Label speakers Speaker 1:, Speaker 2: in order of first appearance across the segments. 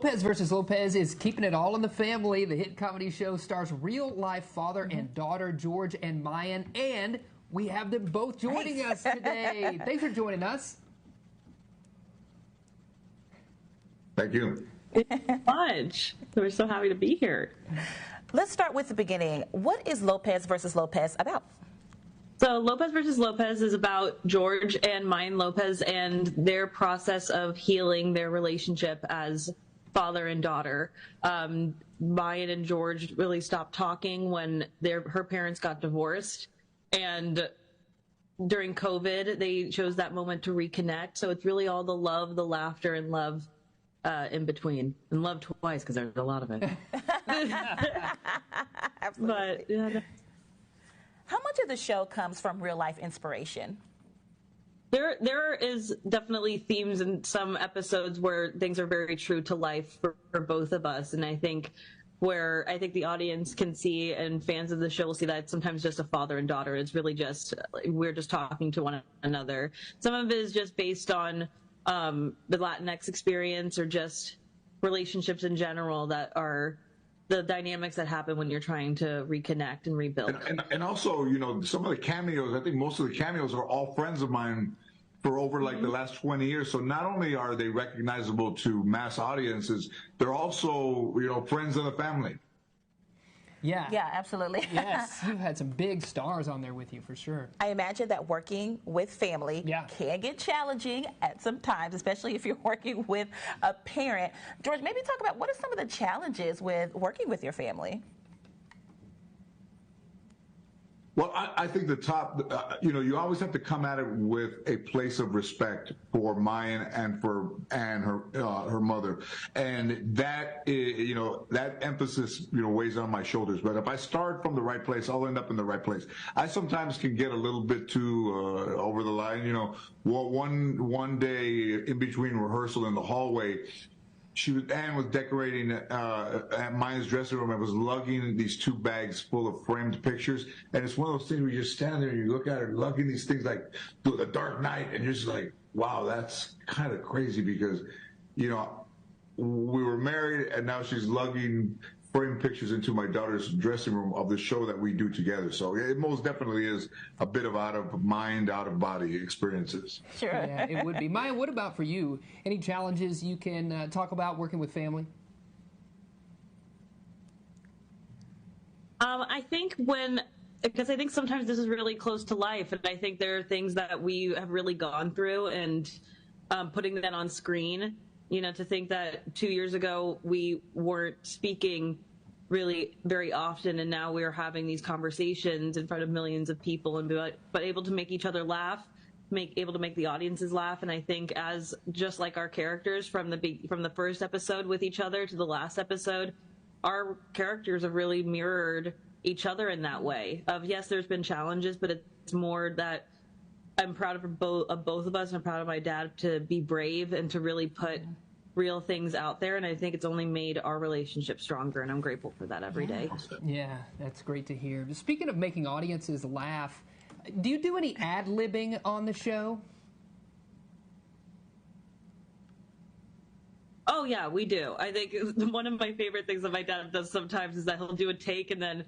Speaker 1: Lopez versus Lopez is keeping it all in the family. The hit comedy show stars real-life father and daughter, George and Mayan, and we have them both joining us today. Thanks for joining us.
Speaker 2: Thank you.
Speaker 3: Much. We're so happy to be here.
Speaker 4: Let's start with the beginning. What is Lopez versus Lopez about?
Speaker 3: So Lopez versus Lopez is about George and Mayan Lopez and their process of healing their relationship as father and daughter. Mayan and George really stopped talking when her parents got divorced, and during COVID, they chose that moment to reconnect. So it's really all the love, the laughter, and love in between, and love twice because there's a lot of it.
Speaker 4: Absolutely.
Speaker 3: But yeah.
Speaker 4: How much of the show comes from real life inspiration?
Speaker 3: There is definitely themes in some episodes where things are very true to life for both of us, and I think the audience can see and fans of the show will see that it's sometimes just a father and daughter. It's really just we're just talking to one another. Some of it is just based on the Latinx experience or just relationships in general that are the dynamics that happen when you're trying to reconnect and rebuild.
Speaker 2: And also, you know, some of the cameos, I think most of the cameos are all friends of mine for over like the last 20 years. So not only are they recognizable to mass audiences, they're also, you know, friends of the family.
Speaker 1: Yeah.
Speaker 4: Yeah, absolutely.
Speaker 1: Yes, you've had some big stars on there with you for sure.
Speaker 4: I imagine that working with family can get challenging at some times, especially if you're working with a parent. George, maybe talk about what are some of the challenges with working with your family?
Speaker 2: Well, I think the top, you know, you always have to come at it with a place of respect for Mayan and her mother, and that you know, that emphasis, you know, weighs on my shoulders. But if I start from the right place, I'll end up in the right place. I sometimes can get a little bit too over the line. You know, well, one day in between rehearsal in the hallway, Anne was decorating at Mayan's dressing room and was lugging these 2 bags full of framed pictures. And it's one of those things where you just stand there and you look at her lugging these things like through the dark night, and you're just like, wow, that's kind of crazy because, you know, we were married and now she's lugging framed pictures into my daughter's dressing room of the show that we do together. So it most definitely is a bit of out of mind, out of body experiences.
Speaker 4: Sure.
Speaker 1: Yeah, it would be. Maya, what about for you? Any challenges you can talk about working with family?
Speaker 3: I think because I think sometimes this is really close to life, and I think there are things that we have really gone through, and putting that on screen, you know, to think that 2 years ago we weren't speaking really very often, and now we're having these conversations in front of millions of people, and but able to make each other laugh, able to make the audiences laugh. And I think as just like our characters from the first episode with each other to the last episode, our characters have really mirrored each other in that way. Yes, there's been challenges, but it's more that I'm proud of both of us, and I'm proud of my dad to be brave and to really put real things out there. And I think it's only made our relationship stronger, and I'm grateful for that every day.
Speaker 1: Yeah, that's great to hear. Speaking of making audiences laugh, do you do any ad-libbing on the show?
Speaker 3: Oh, yeah, we do. I think one of my favorite things that my dad does sometimes is that he'll do a take and then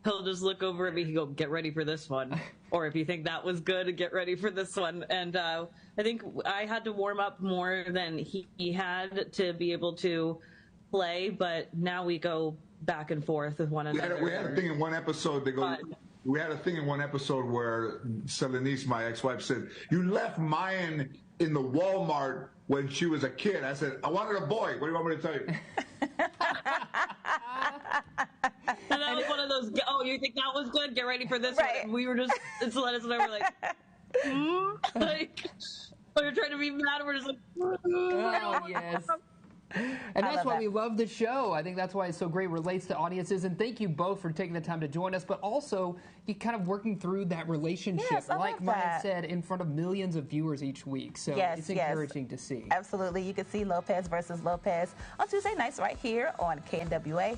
Speaker 3: he'll just look over at me and go, get ready for this one. Or if you think that was good, get ready for this one. And I think I had to warm up more than he had to be able to play, but now we go back and forth with one another.
Speaker 2: We had a thing in one episode, we had a thing in one episode where Selenice, my ex-wife, said, you left Mayan in the Walmart when she was a kid. I said, I wanted a boy. What do you want me to tell you?
Speaker 3: And that was one of those, oh, you think that was good? Get ready for this one. And we were just, Selenice and I were like, like, we were trying to be mad, and we're just like,
Speaker 1: oh, yes. And that's why we love the show. I think that's why it's so great, relates to audiences. And thank you both for taking the time to join us, but also you kind of working through that relationship, like Maya said, in front of millions of viewers each week. So it's encouraging to see.
Speaker 4: Absolutely. You can see Lopez versus Lopez on Tuesday nights right here on KNWA.